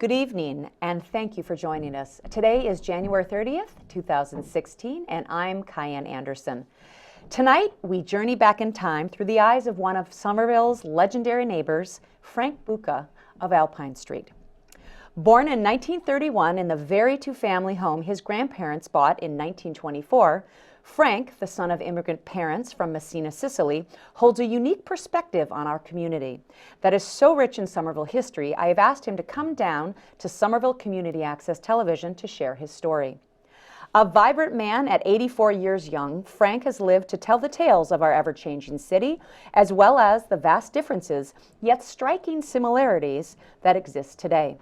Good evening, and thank you for joining us. Today is January 30th, 2016, and I'm Kyan Anderson. Tonight, we journey back in time through the eyes of one of Somerville's legendary neighbors, Frank Bucca of Alpine Street. Born in 1931 in the very two-family home his grandparents bought in 1924, Frank, the son of immigrant parents from Messina, Sicily, holds a unique perspective on our community that is so rich in Somerville history. I have asked him to come down to Somerville Community Access Television to share his story. A vibrant man at 84 years young, Frank has lived to tell the tales of our ever-changing city, as well as the vast differences, yet striking similarities that exist today.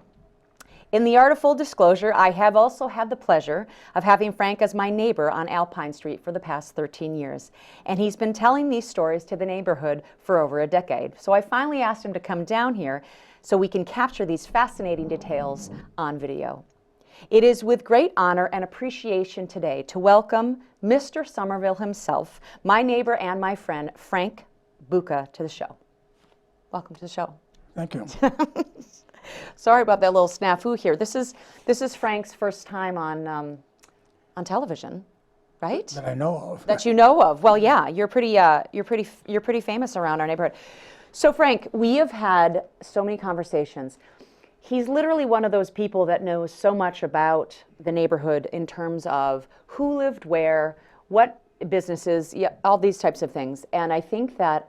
In the art of full disclosure, I have also had the pleasure of having Frank as my neighbor on Alpine Street for the past 13 years. And he's been telling these stories to the neighborhood for over a decade. So I finally asked him to come down here so we can capture these fascinating details on video. It is with great honor and appreciation today to welcome Mr. Somerville himself, my neighbor and my friend, Frank Bucca, to the show. Welcome to the show. Thank you. Sorry about that little snafu here. This is Frank's first time on television, right? That I know of. That you know of. Well, yeah, you're pretty famous around our neighborhood. So, Frank, we have had so many conversations. He's literally one of those people that knows so much about the neighborhood in terms of who lived where, what businesses, yeah, all these types of things. And I think that,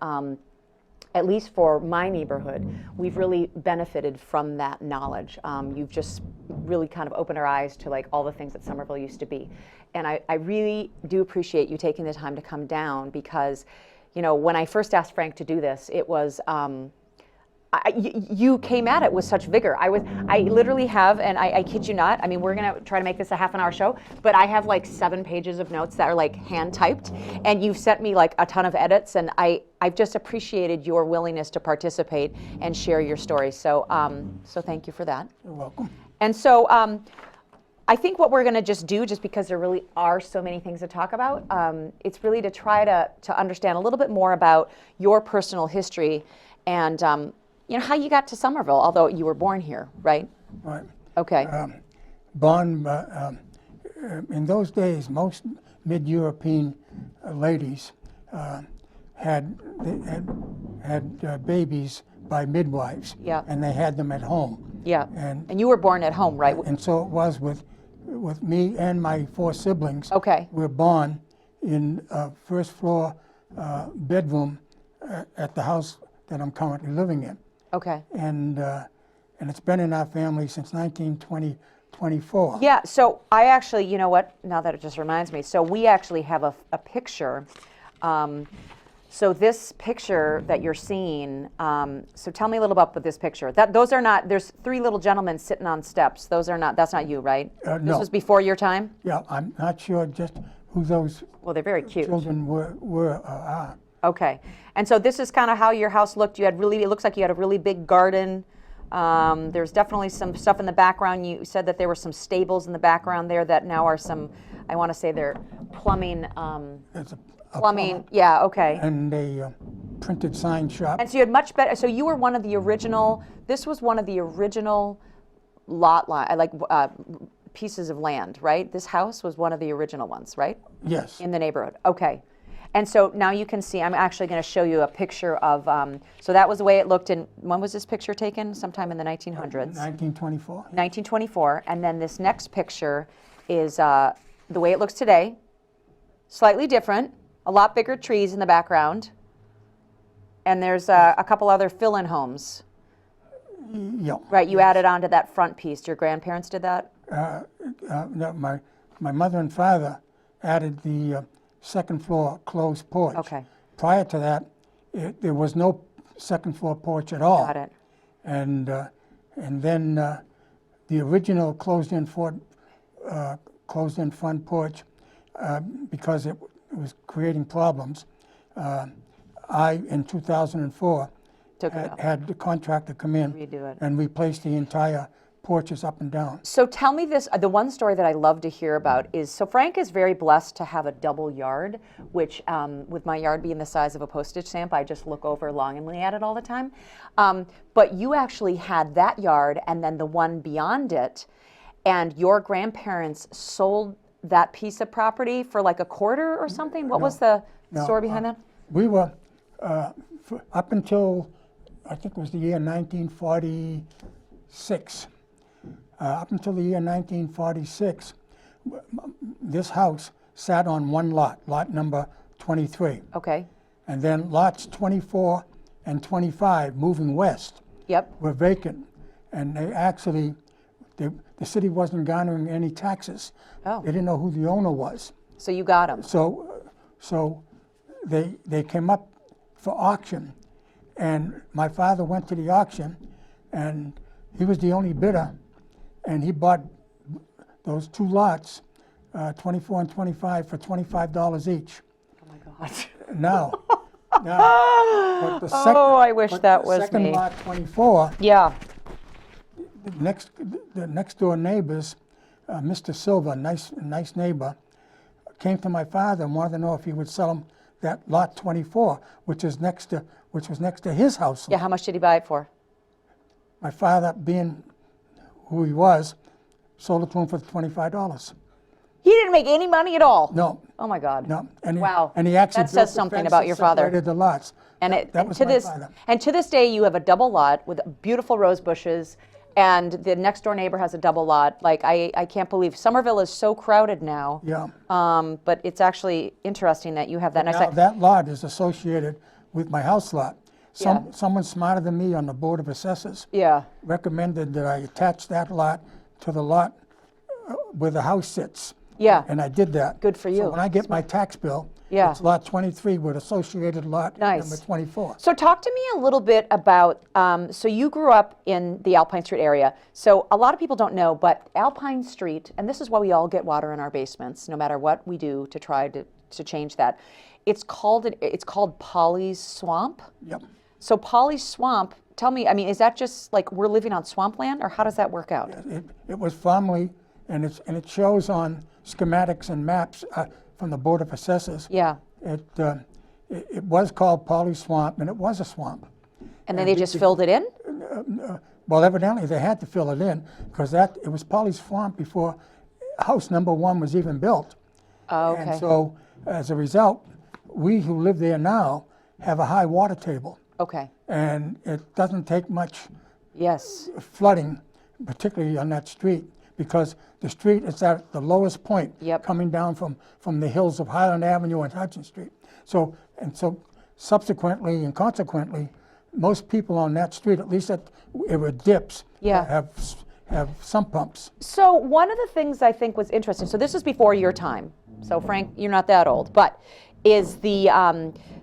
at least for my neighborhood, we've really benefited from that knowledge. You've just really kind of opened our eyes to like all the things that Somerville used to be. And I really do appreciate you taking the time to come down because, you know, when I first asked Frank to do this, it was, you came at it with such vigor. I literally have, and I kid you not, I mean, we're gonna try to make this a half-an-hour show, but I have like 7 pages of notes that are like hand-typed, and you've sent me like a ton of edits, and I've just appreciated your willingness to participate and share your story. So, so thank you for that. You're welcome. And so, I think what we're gonna just do, just because there really are so many things to talk about, it's really to try to understand a little bit more about your personal history and you know, how you got to Somerville, although you were born here, right? Right. Okay. Born, in those days, most mid-European ladies had babies by midwives. Yeah. And they had them at home. Yeah. And you were born at home, right? And so it was with me and my 4 siblings. Okay. We were born in a first floor bedroom at the house that I'm currently living in. Okay. And it's been in our family since 1924. Yeah, so I actually, you know what, now that it just reminds me, so we actually have a picture. So this picture that you're seeing, so tell me a little about this picture. Those are not, there's 3 little gentlemen sitting on steps. Those are not, that's not you, right? No. This was before your time? Yeah, I'm not sure just who those Well, they're very cute. children are. Okay, and so this is kind of how your house looked. You had really, it looks like you had a really big garden. There's definitely some stuff in the background. You said that there were some stables in the background there that now are some, I want to say they're plumbing. It's a plumbing, plumber yeah, okay. and a printed sign shop. And so you had much better, so you were one of the original, this was one of the original lot line, pieces of land, right? This house was one of the original ones, right? Yes. In the neighborhood, okay. And so now you can see, I'm actually going to show you a picture of, so that was the way it looked in, when was this picture taken? Sometime in the 1900s. 1924. 1924, and then this next picture is the way it looks today, slightly different, a lot bigger trees in the background, and there's a couple other fill-in homes. Yeah. Right, you added on to that front piece. Your grandparents did that? No, my mother and father added the second floor closed porch. Okay. Prior to that, there was no second floor porch at all. Got it. And then the original closed-in front porch, because it was creating problems, in 2004 Took it out. had the contractor come in Redo it. and replace the entire porches up and down. So tell me this, the one story that I love to hear about is, so Frank is very blessed to have a double yard, which with my yard being the size of a postage stamp, I just look over longingly at it all the time. But you actually had that yard and then the one beyond it, and your grandparents sold that piece of property for like a quarter or something? What was the story behind that? We were, up until, I think it was the year 1946, up until the year 1946, this house sat on one lot, lot number 23. Okay. And then lots 24 and 25, moving west, Yep. were vacant. And they actually, the city wasn't garnering any taxes. Oh. They didn't know who the owner was. So you got them. So they came up for auction, and my father went to the auction, and he was the only bidder, and he bought those two lots, 24 and 25, for $25 each. Oh my God. Now, but the I wish that was second me. lot, 24, Yeah. the next door neighbors, Mr. Silver, nice neighbor, came to my father and wanted to know if he would sell him that lot 24, which was next to his house. Yeah, how much did he buy it for? My father, being who he was, sold it to him for $25. He didn't make any money at all. No, Oh my God. no, and Wow. he actually That says built the something fence about that your father. separated the lots. And that was to my this father. and to this day, you have a double lot with beautiful rose bushes, and the next door neighbor has a double lot. Like I can't believe Somerville is so crowded now. Yeah. But it's actually interesting that you have that. Now that lot is associated with my house lot. Someone smarter than me on the Board of Assessors Yeah. recommended that I attach that lot to the lot where the house sits. Yeah. And I did that. Good for you. So when I get my tax bill, Yeah. it's lot 23 with associated lot Nice. number 24. So talk to me a little bit about, so you grew up in the Alpine Street area. So a lot of people don't know, but Alpine Street, and this is why we all get water in our basements, no matter what we do to try to change that. It's called Polly's Swamp. Yep. So Polly's Swamp, tell me, I mean, is that just like we're living on swampland, or how does that work out? It was formerly, and it shows on schematics and maps from the Board of Assessors. Yeah. It was called Polly Swamp, and it was a swamp. And then they just filled it in? Well, evidently they had to fill it in because it was Polly Swamp before house number 1 was even built. Oh, okay. And so, as a result, we who live there now have a high water table, Okay. and it doesn't take much Yes. flooding, particularly on that street, because the street is at the lowest point, Yep. coming down from the hills of Highland Avenue and Hudson Street. So subsequently and consequently, most people on that street, at least where it dips, Yeah. have sump pumps. So one of the things I think was interesting, so this is before your time, so Frank, you're not that old, but is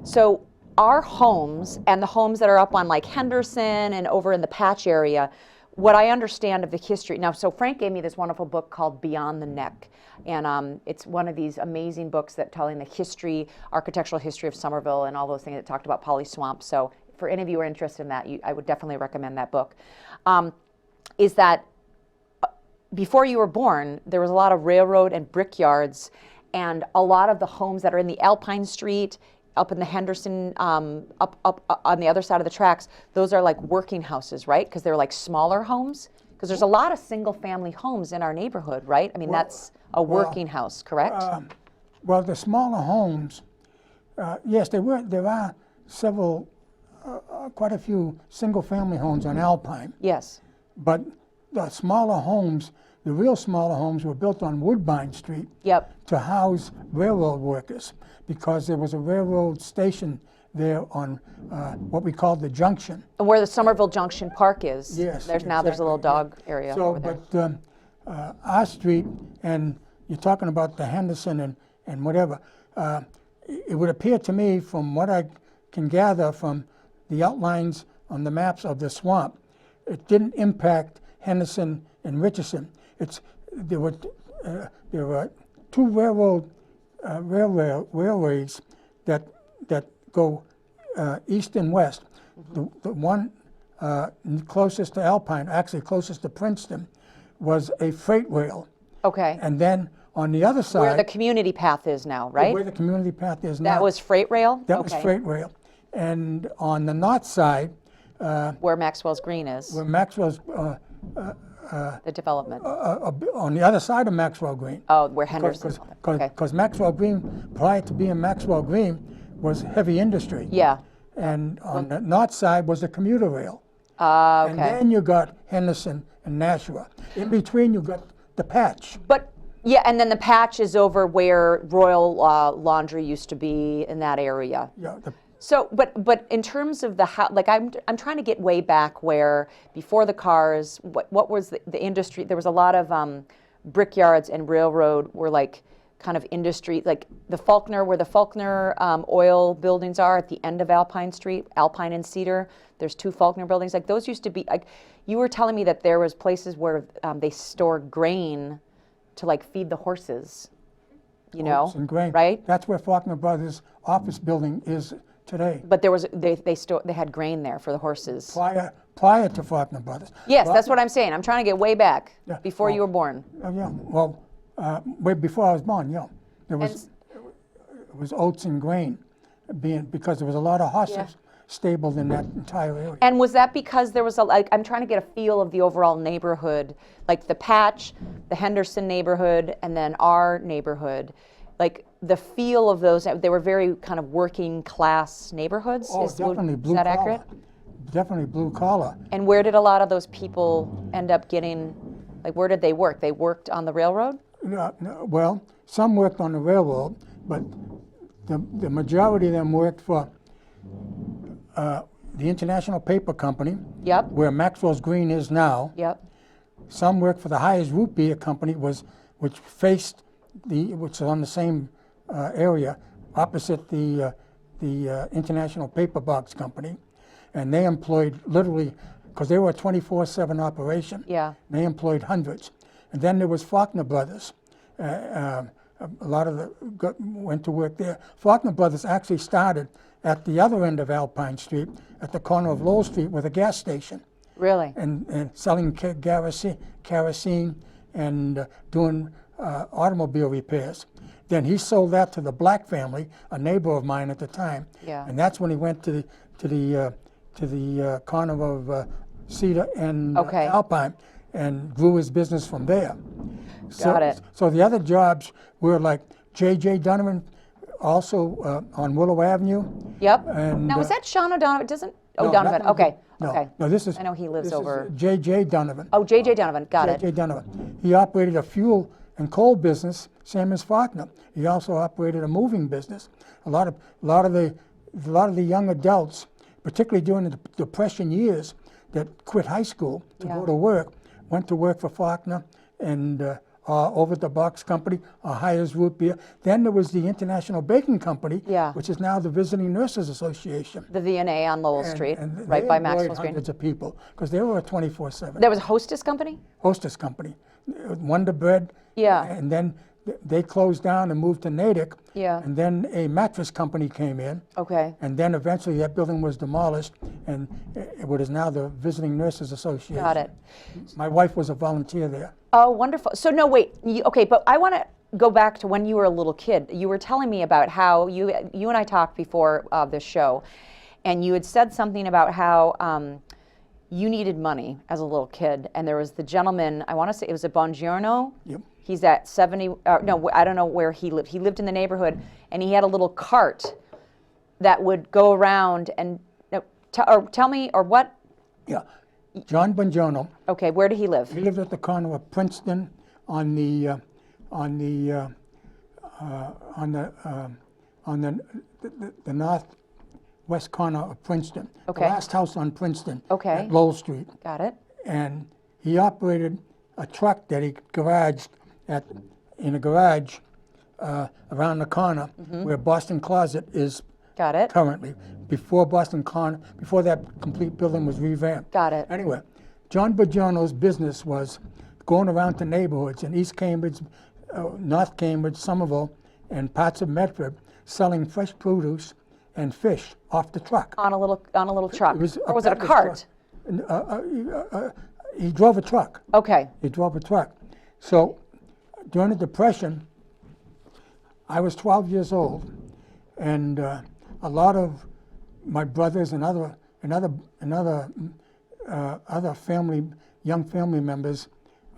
so our homes and the homes that are up on like Henderson and over in the Patch area, what I understand of the history, now so Frank gave me this wonderful book called Beyond the Neck, and it's one of these amazing books that telling the history, architectural history of Somerville and all those things that talked about Polly Swamp. So for any of you who are interested in that, I would definitely recommend that book. Is that before you were born, there was a lot of railroad and brickyards, and a lot of the homes that are in the Alpine Street, up in the Henderson, up on the other side of the tracks, those are like working houses, right? Because they're like smaller homes. Because there's a lot of single-family homes in our neighborhood, right? I mean, that's a working house, correct? Well, the smaller homes, yes, there are several, quite a few single-family homes on Alpine. Yes. But the smaller homes, the real smaller homes, were built on Woodbine Street Yep. to house railroad workers, because there was a railroad station there on what we called the junction. And where the Somerville Junction Park is. Yes, There's now there's a little dog area So, over there. but our street, and you're talking about the Henderson and whatever, it would appear to me, from what I can gather from the outlines on the maps of the swamp, it didn't impact Henderson and Richardson. There were two railways that go east and west. The one closest to Alpine, actually closest to Princeton, was a freight rail. Okay. And then on the other side, Where the community path is now, right? where the community path is now, That was freight rail? that was freight rail. And on the north side, Where Maxwell's Green is, where Maxwell's, the development. on the other side of Maxwell Green, Oh, where Henderson. Okay. because Maxwell Green, prior to being Maxwell Green, was heavy industry. Yeah. And on the north side was the commuter rail. Okay. And then you got Henderson and Nashua. In between, you got the patch. But yeah, and then the patch is over where Royal Laundry used to be in that area. Yeah, So, but in terms of the like I'm trying to get way back where before the cars, what was the industry? There was a lot of brickyards and railroad were like kind of industry, like the Faulkner, where the Faulkner oil buildings are at the end of Alpine Street, Alpine and Cedar. There's two Faulkner buildings. Like those used to be, like you were telling me that there was places where they stored grain to like feed the horses, you know, oats and grain. right? That's where Faulkner Brothers office building is today. But there was they had grain there for the horses. Prior to Faulkner Brothers. Yes, that's what I'm saying. I'm trying to get way back before well, you were born. Yeah, well, way before I was born, yeah. There was, it was oats and grain, because there was a lot of horses stabled in that entire area. And was that because there was I'm trying to get a feel of the overall neighborhood, like the Patch, the Henderson neighborhood, and then our neighborhood, like the feel of those, they were very kind of working class neighborhoods? Oh, definitely blue is that collar. accurate? Definitely blue collar. And where did a lot of those people end up getting, like where did they work? They worked on the railroad? No, well, some worked on the railroad, but the majority of them worked for the International Paper Company, Yep. where Maxwell's Green is now. Yep. Some worked for the Highest Root Beer Company, which faced which is on the same area, opposite the International Paper Box Company, and they employed literally, because they were a 24/7 operation. Yeah. They employed hundreds, and then there was Faulkner Brothers. A lot of went to work there. Faulkner Brothers actually started at the other end of Alpine Street, at the corner of Lowell Street, with a gas station, Really? and selling kerosene and doing automobile repairs. Then he sold that to the Black family, a neighbor of mine at the time. Yeah. And that's when he went to the corner of Cedar and Alpine, and grew his business from there. Got it. So the other jobs were like J.J. Donovan, also on Willow Avenue. Yep. And, now, is that Sean O'Donovan? no, O'Donovan. nothing to do- Okay. No, Okay. no, this is. I know he lives this over. is J.J. Donovan. Oh, J.J. Donovan. Got it. J.J. Donovan. He operated a fuel and coal business, same as Faulkner. He also operated a moving business. A lot of the young adults, particularly during the Depression years, that quit high school to go to work, went to work for Faulkner and over at the Box Company, Hires Root Beer. Then there was the International Baking Company, which is now the Visiting Nurses Association. The V&A on Lowell Street, And right they by employed Maxwell's Green. hundreds of people, because they were a 24/7 There was a hostess company? hostess company. Wonder Bread. Yeah. And then they closed down and moved to Natick. Yeah. And then a mattress company came in. Okay. And then eventually that building was demolished, and what is now the Visiting Nurses Association. Got it. My wife was a volunteer there. Oh, wonderful. So no, wait. Okay, but I want to go back to when you were a little kid. You were telling me about how you and I talked before this show, and you had said something about how you needed money as a little kid, and there was the gentleman. I want to say it was a Bongiorno. Yep. He's at 70. No, I don't know where he lived. He lived in the neighborhood, and he had a little cart that would go around and tell me or what. Yeah. John Bongiorno. Okay, where did he live? He lived at the corner of Princeton on the northwest corner of Princeton. Okay. The last house on Princeton. Okay. At Lowell Street. Got it. And he operated a truck that he garaged in a garage around the corner where Boston Closet is Got it. currently. Before that complete building was revamped. Got it. Anyway, John Bongiorno's business was going around to neighborhoods in East Cambridge, North Cambridge, Somerville, and parts of Medford, selling fresh produce and fish off the truck. On a little truck. It was or was it a peddler's cart? truck. he drove a truck. Okay. He drove a truck. So during the Depression, I was 12 years old, and a lot of my brothers and other young family members,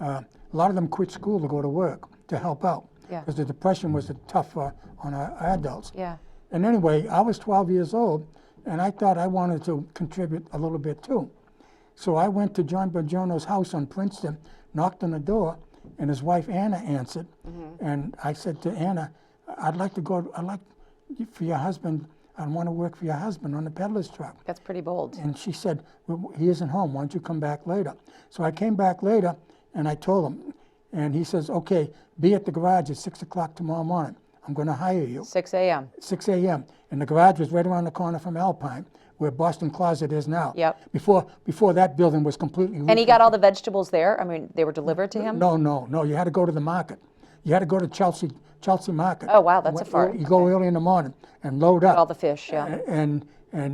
a lot of them quit school to go to work to help out, Yeah. because the Depression was tough on our adults. Yeah. And anyway, I was 12 years old, and I thought I wanted to contribute a little bit too. So I went to John Bongiorno's house on Princeton, knocked on the door, and his wife Anna answered. And I said to Anna, I'd like for your husband, I want to work for your husband on the peddler's truck. That's pretty bold. And she said, well, he isn't home, why don't you come back later? So I came back later, and I told him, and he says, okay, be at the garage at 6 o'clock tomorrow morning. I'm going to hire you. 6 a.m. 6 a.m. And the garage was right around the corner from Alpine, where Boston Closet is now. Yep. Before that building was completely. And he got all the vegetables there? I mean, they were delivered to him? No. You had to go to the market. You had to go to Chelsea Market. Oh, wow, that's a far. You go early in the morning and load up. All the fish, yeah. And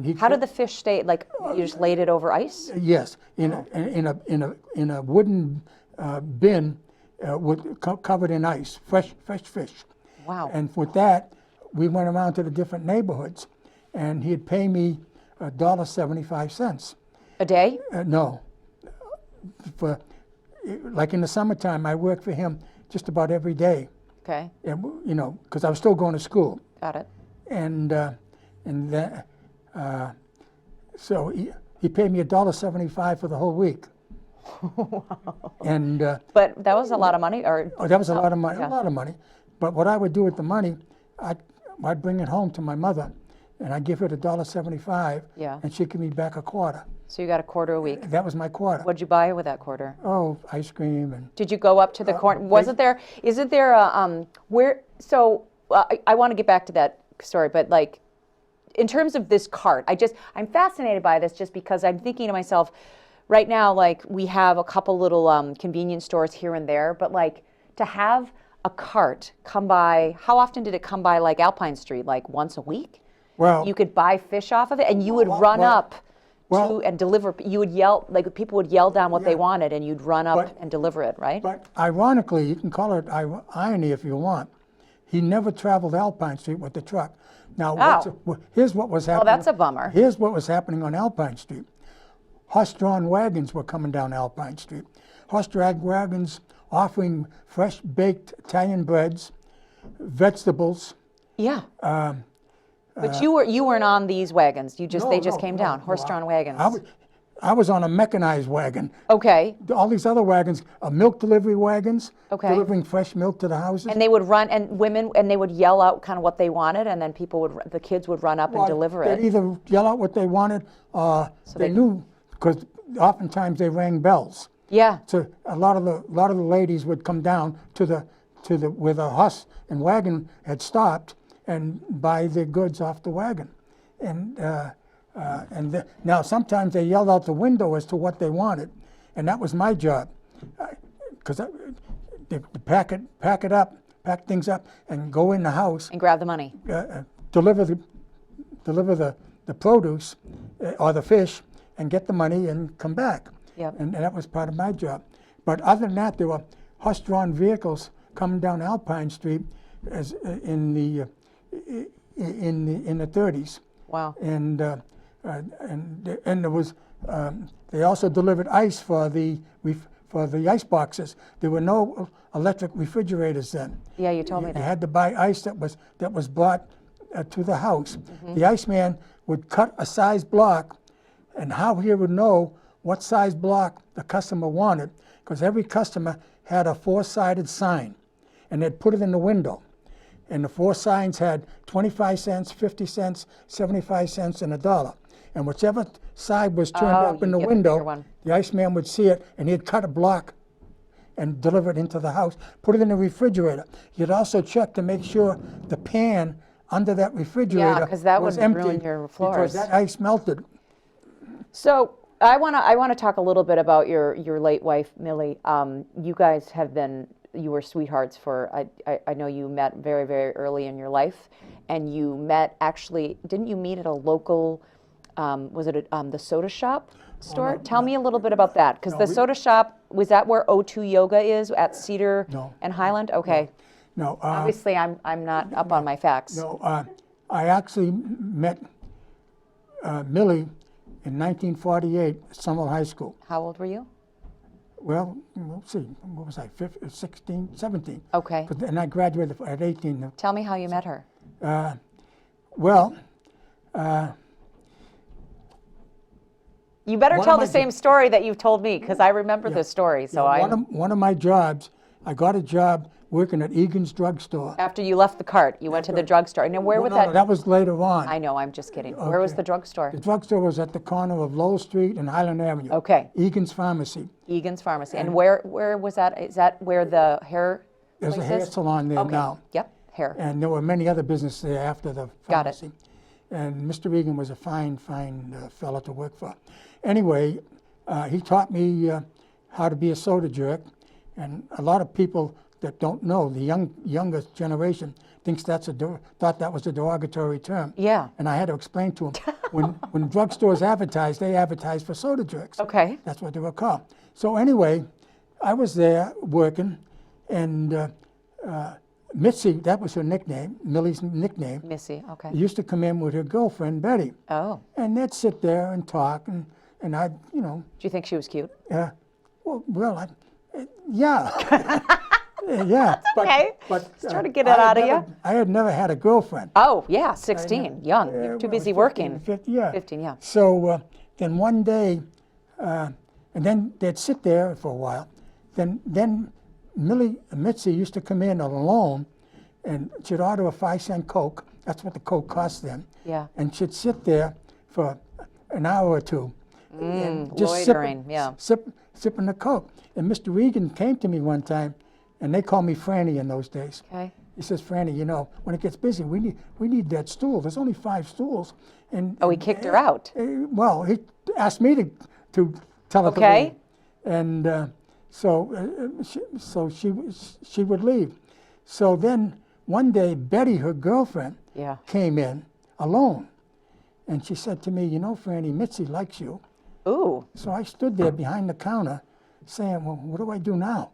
he. How did the fish stay? Like, you just laid it over ice? Yes, in a wooden bin covered in ice, fresh fish. Wow. And with that, we went around to the different neighborhoods, and he'd pay me $1.75. A day? No. Like in the summertime, I worked for him just about every day. Okay. And, because I was still going to school. Got it. And so he paid me $1.75 for the whole week. Wow. And But that was a lot of money, or? oh, that was a lot of money. Yeah. A lot of money. But what I would do with the money, I'd bring it home to my mother, and I'd give her the $1.75, Yeah. and she'd give me back a quarter. So you got a quarter a week. That was my quarter. What'd you buy with that quarter? Oh, ice cream and. Did you go up to the corner? Isn't there a, where, so I want to get back to that story, but like, in terms of this cart, I'm fascinated by this just because I'm thinking to myself, right now, like, we have a couple little convenience stores here and there, but like, to have a cart come by, how often did it come by, like Alpine Street, like once a week? Well, You could buy fish off of it, and you would run up to and deliver. You would yell, like people would yell down what they wanted, and you'd run up and deliver it, right? But ironically, you can call it irony if you want, he never traveled Alpine Street with the truck. Now, here's what was happening. Well, that's a bummer. Here's what was happening on Alpine Street. Horse-drawn wagons were coming down Alpine Street. Horse-drawn wagons offering fresh baked Italian breads, vegetables. Yeah. But you weren't on these wagons. They just came down, horse-drawn wagons. I was on a mechanized wagon. Okay. All these other wagons are milk delivery wagons, Okay. delivering fresh milk to the houses. And they would run, and they would yell out kind of what they wanted, and then the kids would run up and deliver They'd it. either yell out what they wanted, or they knew, because oftentimes they rang bells. Yeah. So a lot of the ladies would come down to where the horse and wagon had stopped and buy their goods off the wagon, now sometimes they yelled out the window as to what they wanted, and that was my job, because they pack things up, and go in the house, And grab the money. deliver the produce or the fish, and get the money and come back. Yep. And that was part of my job. But other than that, there were horse-drawn vehicles coming down Alpine Street as in the 30s. Wow. And there was they also delivered ice for the ice boxes. There were no electric refrigerators then. Yeah, you told me You that. had to buy ice that was brought to the house. Mm-hmm. The iceman would cut a size block, and how he would know what size block the customer wanted, because every customer had a four-sided sign, and they'd put it in the window. And the four signs had 25 cents, 50 cents, 75 cents, and $1. And whichever side was turned up in the window, the iceman would see it, and he'd cut a block and deliver it into the house, put it in the refrigerator. You'd also check to make sure the pan under that refrigerator 'cause that was would empty, ruin your because floors. that ice melted. So I want to talk a little bit about your late wife, Millie. You guys you were sweethearts for, I know you met very, very early in your life, and you met, actually, didn't you meet at a local was it the soda shop store? no, Tell me a little bit about that, because No, the we- soda shop, was that where O2 Yoga is at Cedar No. and Highland? Okay. No, Obviously, I'm not up on my facts. no. I actually met Millie in 1948 at Somerville High School. How old were you? Well, let's see, what was I, 15, 16, 17? Okay. And I graduated at 18. Tell me how you met her. Well, You better One tell of the my- same story that you've told me, because I remember this story. So one of my jobs, I got a job working at Egan's drugstore. after you left the cart, you went to the drugstore. And where was No, that? that was later on. I know, I'm just kidding. Where was Okay. the drugstore? The drugstore was at the corner of Lowell Street and Highland Avenue. Okay. Egan's Pharmacy. Egan's Pharmacy. And where was that? Is that where the hair There's a place hair is? salon there Okay. now. Yep, hair. And there were many other businesses there after the Got it. pharmacy. And Mr. Egan was a fine fellow to work for. Anyway, he taught me how to be a soda jerk. And a lot of people that don't know, the younger generation, thinks thought that was a derogatory term. Yeah. And I had to explain to them, when drugstores advertise, they advertise for soda jerks. Okay. That's what they were called. So anyway, I was there working, and Mitzi, that was her nickname, Millie's nickname, Missy, okay. used to come in with her girlfriend, Betty. Oh. And they'd sit there and talk, and I'd, Do you think she was cute? yeah. Yeah. Okay. But, Just trying to get it out of you. I had never had a girlfriend. Oh, yeah, 16, young. You're too Well, busy 15, working. 15, yeah. 15, yeah. So then one day, and then they'd sit there for a while. Then Mitzi used to come in alone, and she'd order a 5-cent Coke. That's what the Coke cost then. Yeah. And she'd sit there for an hour or two, and just loitering, yeah. sipping the Coke. And Mr. Regan came to me one time, and they called me Franny in those days. Okay. He says, Franny, when it gets busy, we need that stool. There's only 5 stools. And Oh, he kicked her out. well, he asked me to tell her to Okay. leave. And so she would leave. So then one day, Betty, her girlfriend, Yeah. came in alone. And she said to me, Franny, Mitzi likes you. Ooh. So I stood there behind the counter saying, well, what do I do now?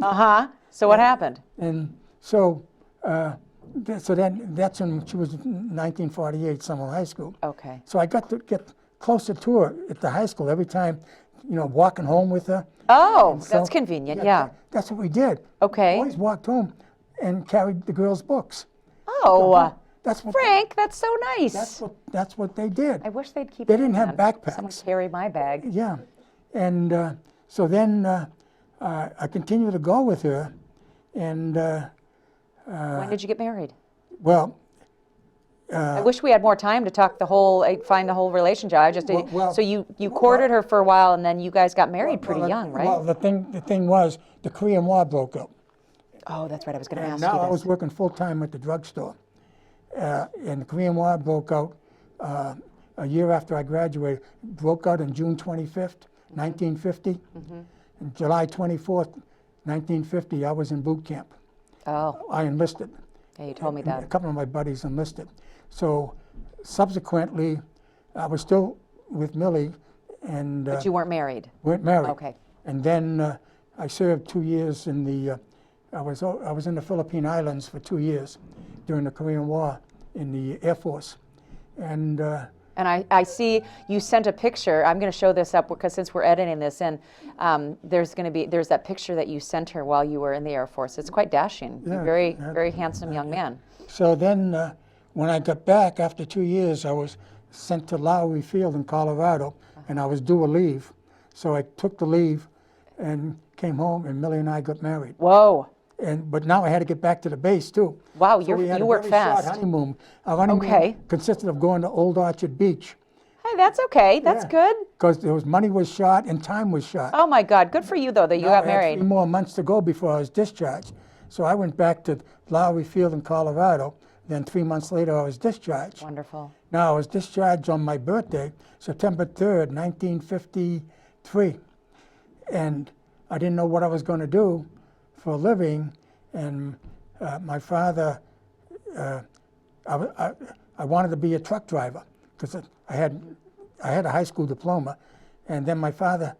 Uh-huh. So what happened? And so, so then that's when she was in 1948, Summer High School. Okay. So I got to get closer to her at the high school every time, walking home with her. Oh, So- that's convenient, yeah. That's what we did. Okay. Always walked home and carried the girls' books. Oh, That's what. Frank, that's so nice. That's what they did. I wish they'd keep They didn't doing have that. backpacks. Someone carry my bag. Yeah, and so then I continued to go with her, and When did you get married? well. I wish we had more time to talk find the whole relationship. I just did. Well, So you courted her for a while, and then you guys got married pretty young, right? Well, the thing was, the Korean War broke out. Oh, that's right. I was going to And ask now you I this. was working full-time at the drugstore. And the Korean War broke out a year after I graduated. Broke out on June 25th, 1950. And July 24th, 1950, I was in boot camp. Oh, I enlisted. yeah, you told me And a that. couple of my buddies enlisted. So subsequently, I was still with Millie, and But you weren't married. weren't married. Okay. And then I served 2 years in the. I was in the Philippine Islands for 2 years during the Korean War in the Air Force, and And I see you sent a picture. I'm going to show this up because since we're editing this in, there's that picture that you sent her while you were in the Air Force. It's quite dashing. You're Yeah, very, yeah. very handsome young man. so then when I got back after 2 years, I was sent to Lowry Field in Colorado, and I was due a leave. So I took the leave and came home, and Millie and I got married. Whoa. But now I had to get back to the base too. Wow, So we had you a work very fast. Short honeymoon. Our honeymoon Okay. consisted of going to Old Orchard Beach Hey, that's okay. That's Yeah. good. because there was money was shot and time was shot. Oh my God, good for you though that you got I had married. 3 more months to go before I was discharged. So I went back to Lowry Field in Colorado. Then 3 months later, I was discharged. Wonderful. Now, I was discharged on my birthday, September 3rd, 1953. And I didn't know what I was going to do for a living. And my father, I wanted to be a truck driver because I had I had a high school diploma, and then my father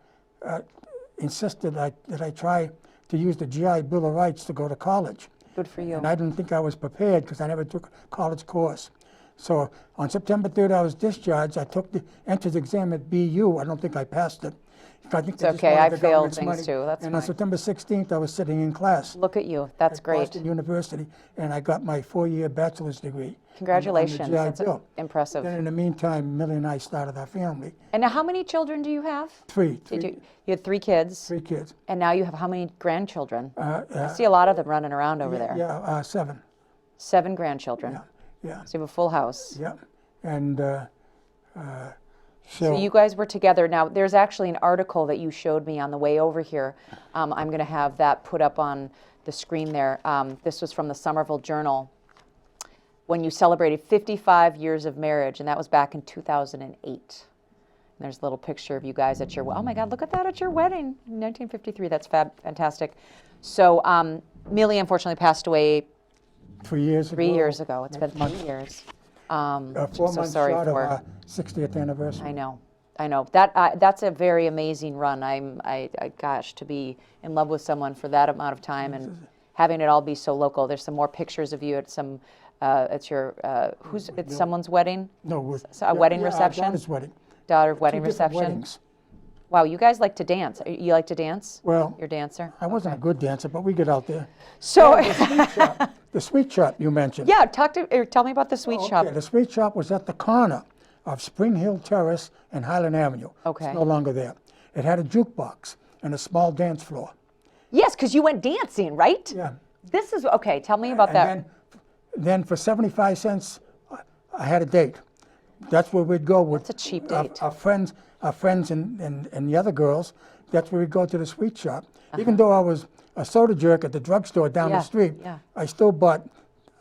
insisted that I try to use the GI Bill of Rights to go to college. Good for you. And I didn't think I was prepared because I never took a college course. So on September 3rd, I was discharged. I took the entrance exam at BU. I don't think I passed it. I think It's okay. I failed things too. That's and fine. on September 16th, I was sitting in class Look at you. That's at great. Boston University, and I got my 4-year bachelor's degree. Congratulations. On the GI That's Bill. impressive. Then in the meantime, Millie and I started our family. And now, how many children do you have? Three You had 3 kids, kids. and now you have how many grandchildren? I Yeah, see a lot of them running around over there. yeah, 7. 7 grandchildren. Yeah, So you have a full house. yeah. And So you guys were together. Now, there's actually an article that you showed me on the way over here. I'm going to have that put up on the screen there. This was from the Somerville Journal when you celebrated 55 years of marriage, and that was back in 2008. And there's a little picture of you guys at your, oh my God, look at that at your wedding in 1953. That's fantastic. So Millie unfortunately passed away 3 years ago. 3 years ago. It's been 3 years. 4 so months sorry short of for. our 60th anniversary. I know. That's a very amazing run. Gosh, to be in love with someone for that amount of time and having it all be so local. There's some more pictures of you at some, it's someone's wedding? No, A wedding our reception? daughter's wedding. Daughter wedding 2 different reception? weddings. Wow, you guys like to dance. You like to dance? Well, You're a dancer? I wasn't a good dancer, but we get out there. So, The sweet shop you mentioned. yeah, tell me about the sweet shop. Okay, the sweet shop was at the corner of Spring Hill Terrace and Highland Avenue. Okay. It's no longer there. It had a jukebox and a small dance floor. Yes, because you went dancing, right? Yeah. This is, okay, tell me about that. And then for 75 cents, I had a date. That's where we'd go with That's a cheap our, date. our friends and the other girls. That's where we'd go to the sweet shop. Even though I was a soda jerk at the drugstore down Yeah, the street, yeah. I still bought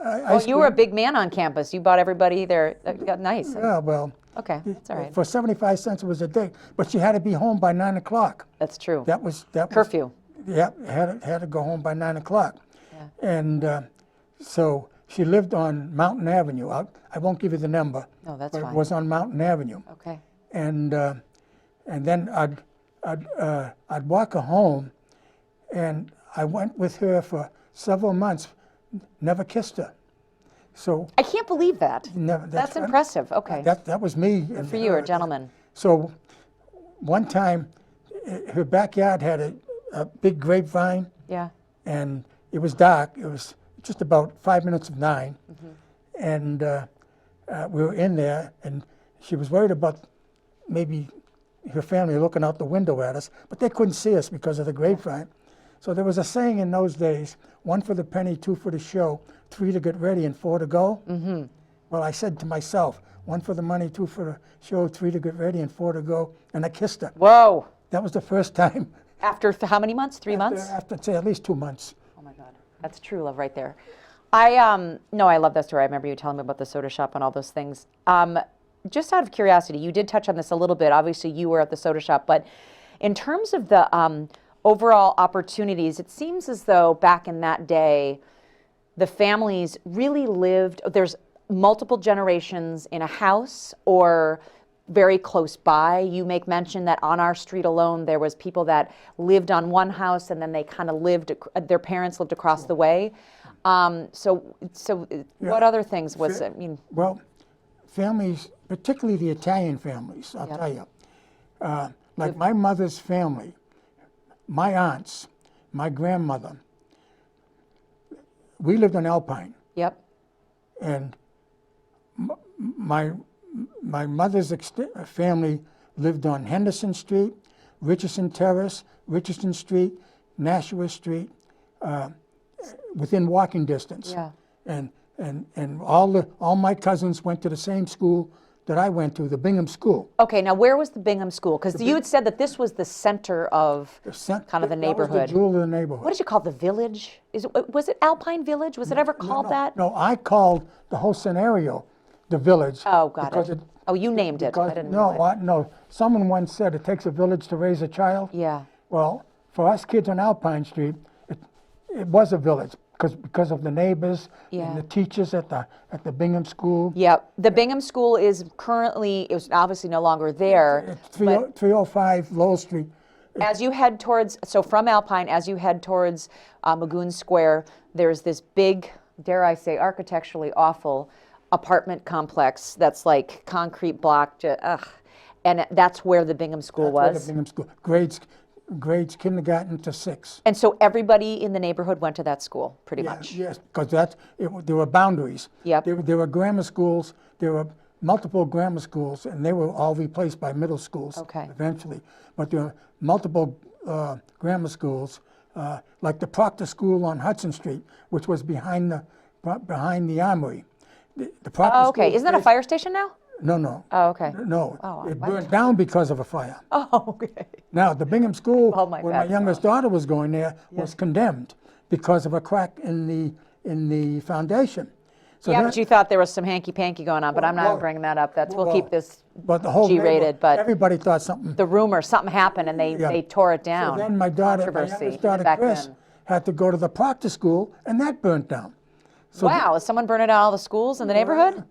Well, you were a big man on campus. You bought everybody there. Nice. Yeah, well, Okay, that's all right. for 75 cents it was a date. But she had to be home by 9 o'clock. That's true. That was Curfew. Yeah, had to go home by 9 o'clock. Yeah. And so she lived on Mountain Avenue. I won't give you the number. No, that's but fine. It was on Mountain Avenue. Okay. And then I'd walk her home, and I went with her for several months, never kissed her. So I can't believe that. never, That's impressive. Okay. that was me. For you, a gentleman. So one time, her backyard had a big grapevine, Yeah. and it was dark. It was just about 5 minutes of 9, and we were in there, and she was worried about maybe her family looking out the window at us, but they couldn't see us because of the grapevine. So there was a saying in those days: 1 for the penny, 2 for the show, 3 to get ready, and 4 to go. Mm-hmm. Well, I said to myself, 1 for the money, 2 for the show, 3 to get ready, and 4 to go, and I kissed her. Whoa. That was the first time. After how many months? 3 months? After say at least 2 months. Oh my God, that's true love right there. I love that story. I remember you telling me about the soda shop and all those things. Just out of curiosity, you did touch on this a little bit. Obviously, you were at the soda shop, but in terms of the overall opportunities, it seems as though back in that day, the families really lived. There's multiple generations in a house or very close by. You make mention that on our street alone, there was people that lived on one house and then they kind of their parents lived across the way. So what other things was it? I mean, Well, families, particularly the Italian families, I'll Yep. tell you. Like my mother's family, my aunts, my grandmother, we lived on Alpine, yep. and my mother's family lived on Henderson Street, Richardson Terrace, Richardson Street, Nashua Street, within walking distance. Yeah. And all my cousins went to the same school that I went to, the Bingham School. Okay, now where was the Bingham School? Because you had said that this was the center of kind of the That was neighborhood. the jewel of the neighborhood. What did you call the village? Was it Alpine Village? Was it ever called that? No, I called the whole scenario the village. Oh, got because it. Oh, you named it. I because- didn't no, realize. no. Someone once said it takes a village to raise a child. Yeah. Well, for us kids on Alpine Street, it was a village. because of the neighbors Yeah. and the teachers at the Bingham School. Yep. The Bingham School is currently, it was obviously no longer there. It's 305 Lowell Street. As you head towards, so from Alpine, as you head towards Magoon Square, there's this big, dare I say, architecturally awful apartment complex that's like concrete block, and that's where the Bingham School That's where was. the Bingham School, grades kindergarten to 6. And so everybody in the neighborhood went to that school, pretty much. Yes, because there were boundaries. Yep. There were grammar schools, there were multiple grammar schools, and they were all replaced by middle schools Okay. eventually. But there were multiple grammar schools, like the Proctor School on Hudson Street, which was behind the Armory. The Proctor Oh, okay. School Isn't that a is- fire station now? No. Oh, okay. No, Oh, it what? burned down because of a fire. Oh, okay. Now, the Bingham School, Well, my when my bad, youngest daughter was going there, was condemned because of a crack in the foundation. So Yeah, that- but you thought there was some hanky-panky going on, but I'm not Well, bringing that up. We'll well, keep this but the whole G-rated, neighborhood, but everybody thought something. the rumor, something happened and they tore it down. So then my Controversy youngest daughter, back Chris, then. had to go to the Proctor School, and that burnt down. So Wow, is someone burning down all the schools in the neighborhood?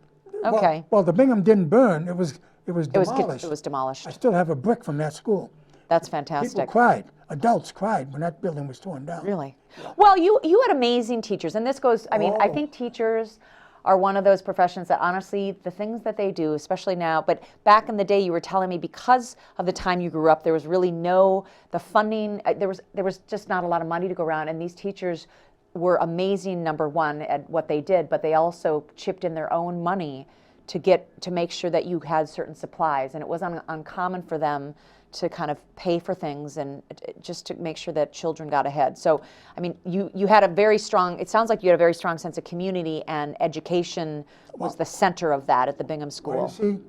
Okay. Well, the Bingham didn't burn; it was demolished. It was demolished. I still have a brick from that school. That's People fantastic. cried. Adults cried when that building was torn down. Really? Well, you had amazing teachers, and this goes, I mean, I Oh. think teachers are one of those professions that honestly, the things that they do, especially now, but back in the day, you were telling me because of the time you grew up, there was really the funding, there was just not a lot of money to go around, and these teachers were amazing, number one, at what they did, but they also chipped in their own money to make sure that you had certain supplies, and it wasn't uncommon for them to kind of pay for things and just to make sure that children got ahead. So, I mean, you had a very strong, it sounds like you had a very strong sense of community, and education was the center of that at the Bingham Well, School. you see,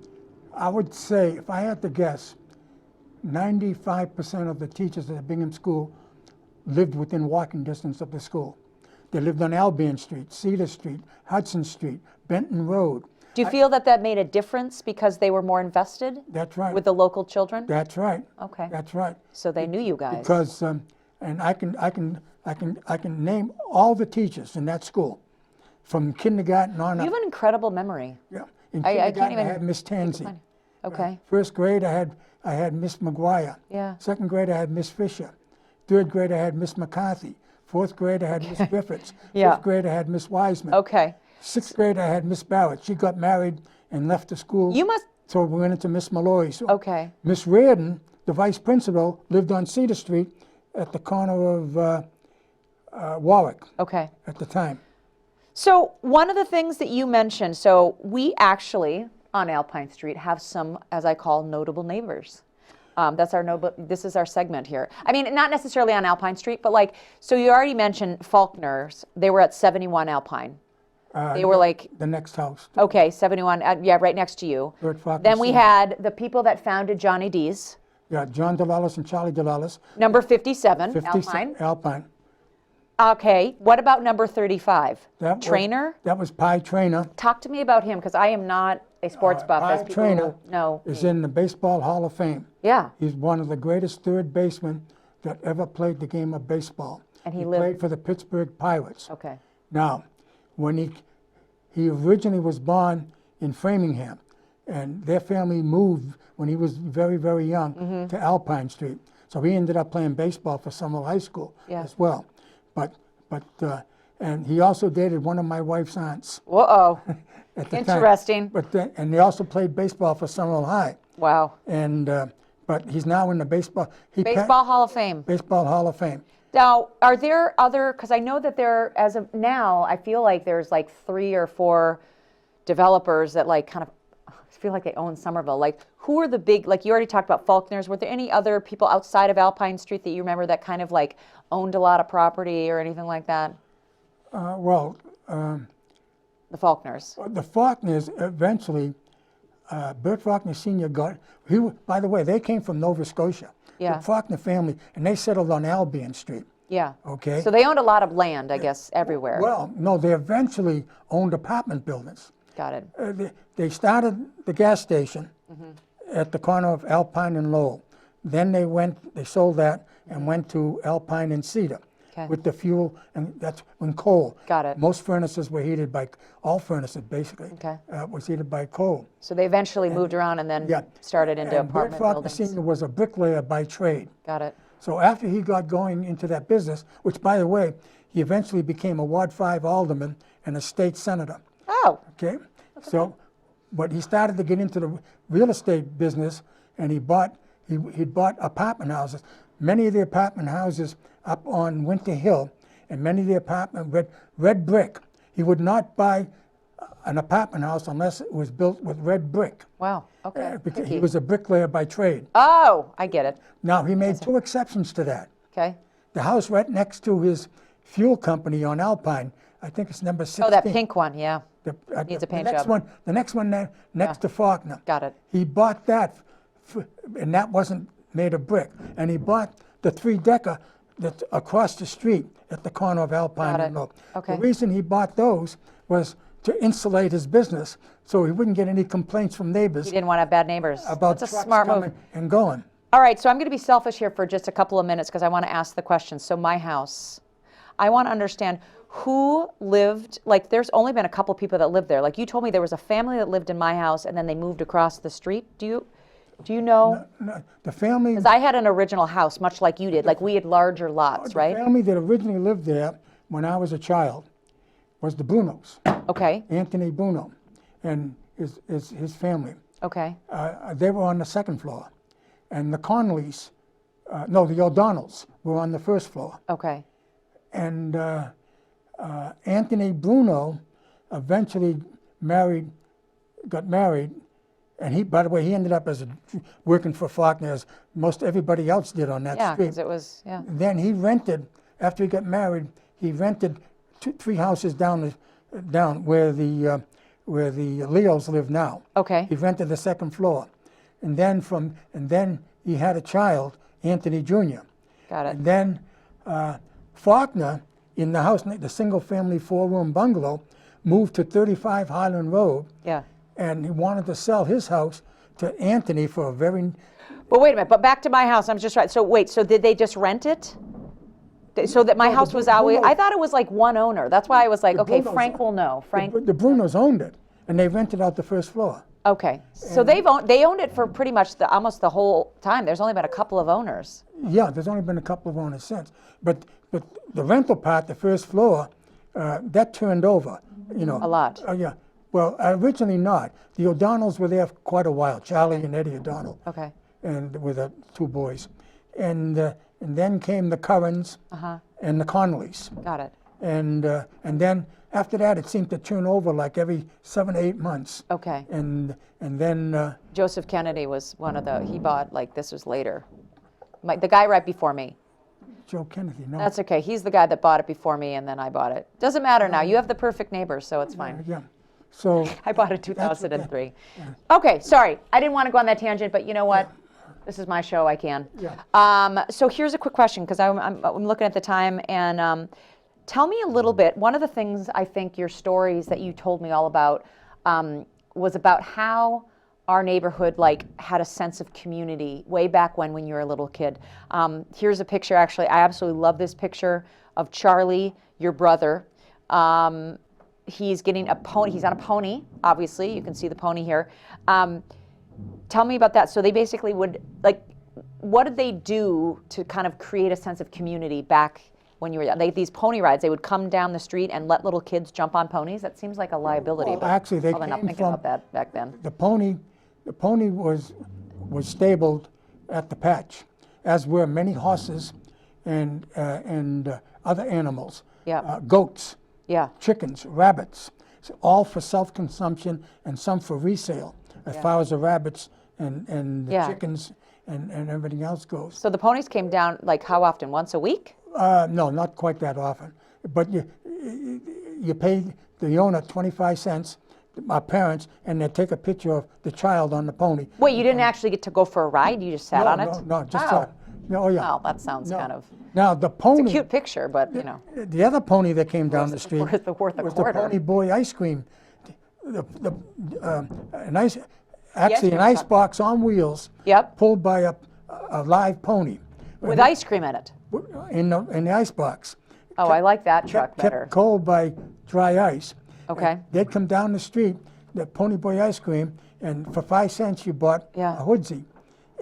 I would say, if I had to guess, 95% of the teachers at the Bingham School lived within walking distance of the school. They lived on Albion Street, Cedar Street, Hudson Street, Benton Road. Do you feel that made a difference because they were more invested That's right. with the local children? That's right. Okay. That's right. So they knew you guys. Because, and I can name all the teachers in that school, from kindergarten on You up. have an incredible memory. Yeah. In I can't kindergarten, I even had Miss Tansey. Okay. First grade, I had Miss McGuire. Yeah. Second grade, I had Miss Fisher. Third grade, I had Miss McCarthy. Fourth grade, I had Miss Griffiths. Yeah. Fifth grade, I had Miss Wiseman. Okay. Sixth grade, I had Miss Barrett. She got married and left the school. You must, So we went into Miss Malloy. So okay. Miss Reardon, the vice principal, lived on Cedar Street at the corner of Warwick Okay. at the time. So one of the things that you mentioned, so we actually, on Alpine Street, have some, as I call, notable neighbors. This is our segment here. I mean, not necessarily on Alpine Street, but like, so you already mentioned Faulkner's. They were at 71 Alpine. They were like, The next house. okay, 71, yeah, right next to you. Bert Faulkner Then we Senior. had the people that founded Johnny D's, Yeah, John DeLellis and Charlie DeLellis. number 57, 50 Alpine. Alpine. Okay, what about number 35? That was- Trainer? That was Pie Trainer. Talk to me about him, because I am not a sports buff, as Pie people Trainer know. is in the Baseball Hall of Fame. Yeah, He's one of the greatest third basemen that ever played the game of baseball. And he he lived- played for the Pittsburgh Pirates. okay. Now, when he originally was born in Framingham, and their family moved when he was very, very young Mm-hmm. to Alpine Street. So he ended up playing baseball for Somerville High School Yeah. as well. And he also dated one of my wife's aunts Whoa, at the time. interesting. And he also played baseball for Somerville High. Wow. And but he's now in the Baseball Hall of Fame. Baseball Hall of Fame. Now, are there other, because I know that there, as of now, I feel like there's like 3 or 4 developers that like kind of, I feel like they own Somerville. Like, who are the big, like you already talked about Faulkner's, were there any other people outside of Alpine Street that you remember that kind of like owned a lot of property or anything like that? The Faulkner's. The Faulkners eventually, Bert Faulkner Sr. by the way, they came from Nova Scotia. Yeah. The Faulkner family, and they settled on Albion Street. Yeah. Okay. So they owned a lot of land, I guess, everywhere. Well, no, they eventually owned apartment buildings. Got it. They started the gas station at the corner of Alpine and Lowell. Then they sold that and went to Alpine and Cedar. Okay. with the fuel, and that's when coal. Got it. Most furnaces were heated by, all furnaces basically, Okay. was heated by coal. So they eventually moved around and then Yeah. started into And Bert apartment Faulkner buildings. Sr. was a bricklayer by trade. Got it. So after he got going into that business, which by the way, he eventually became a Ward 5 alderman and a state senator. Oh, Okay, so, but he started to get into the real estate business, and he bought apartment houses. Many of the apartment houses up on Winter Hill, and many of the apartment red brick. He would not buy an apartment house unless it was built with red brick. wow. Okay. Because he Picky. was a bricklayer by trade. Oh, I get it. Now he made 2 exceptions to that. Okay. The house right next to his fuel company on Alpine, I think it's number 16. Oh, that pink one, yeah. The Needs a paint next job. one, the next one next to Faulkner. Got it. He bought that, and that wasn't made of brick. And he bought the 3-decker that's across the street at the corner of Alpine Got it. and Mill. Okay. The reason he bought those was to insulate his business, so he wouldn't get any complaints from neighbors You didn't want to have bad neighbors. about That's a trucks smart coming move. and going. All right, so I'm going to be selfish here for just a couple of minutes because I want to ask the question. So my house, I want to understand who lived, like there's only been a couple people that lived there. Like you told me there was a family that lived in my house and then they moved across the street. Do you know? No, the family, Because I had an original house, much like you did. Like we had larger lots, the right? family that originally lived there when I was a child was the Brunos, Okay, Anthony Bruno, and his family. okay, They were on the 2nd floor, and the Conleys, no, the O'Donnells were on the 1st floor. okay. And Anthony Bruno eventually got married, and he, by the way, he ended up working for Faulkner as most everybody else did on that Yeah, street. because it was, yeah. Then he rented, after he got married, he rented 3 houses down where the Leos live now. Okay, He rented the 2nd floor, and then he had a child, Anthony Jr. got it. And then Faulkner, in the house, the single-family 4-room bungalow, moved to 35 Highland Road, Yeah. and he wanted to sell his house to Anthony for a very. But wait a minute, but back to my house, I'm just right. So wait, so did they just rent it? So that my house was always, I thought it was like one owner. That's why I was like, okay, Brunos- Frank will know. Frank, The Brunos owned it, and they rented out the 1st floor. okay. So they owned it for pretty much almost the whole time. There's only been a couple of owners. Yeah, there's only been a couple of owners since. But the rental part, the 1st floor, that turned over, you know. A lot. Yeah. Well, originally not. The O'Donnells were there for quite a while, Charlie and Eddie O'Donnell, Okay. and with the 2 boys. And then came the Currans and the Conleys. Got it. And then after that, it seemed to turn over like every 7 or 8 months. Okay. And then Joseph Kennedy was one of he bought, like, this was later. The guy right before me. Joe Kennedy, no. That's okay. He's the guy that bought it before me and then I bought it. Doesn't matter now. You have the perfect neighbors, so it's fine. Yeah. So I bought it in 2003. Okay, sorry. I didn't want to go on that tangent, but you know what? This is my show. I can. Yeah. So here's a quick question, because I'm looking at the time, and tell me a little bit. One of the things I think your stories that you told me all about was about how our neighborhood had a sense of community way back when you were a little kid. Here's a picture. Actually, I absolutely love this picture of Charlie, your brother. He's getting a pony. He's on a pony. Obviously, you can see the pony here. Tell me about that. So they basically would, what did they do to kind of create a sense of community back when you were young? These pony rides, they would come down the street and let little kids jump on ponies? That seems like a liability. Well, but actually, they probably not came thinking from about that back then. the pony was stabled at the patch, as were many horses and other animals. Yeah. Goats, Yeah. chickens, rabbits, so all for self-consumption and some for resale, as far as the rabbits and the Yeah. chickens and everything else goes. So the ponies came down, how often? Once a week? No, not quite that often. But you pay the owner 25 cents, our parents, and they take a picture of the child on the pony. Wait, you didn't actually get to go for a ride? You just sat on it? No, just Oh. oh yeah. Well, that sounds No. kind of Now the pony. cute picture, but you know. The other pony that came down the street worth a was quarter. the Pony Boy ice cream. An ice cream box truck. on wheels. Yep. Pulled by a live pony. With ice cream in it. In the ice box. Oh, I like that truck better. kept cold by dry ice. Okay. And they'd come down the street, the Pony Boy ice cream, and for 5 cents you bought Yeah. a hoodsie.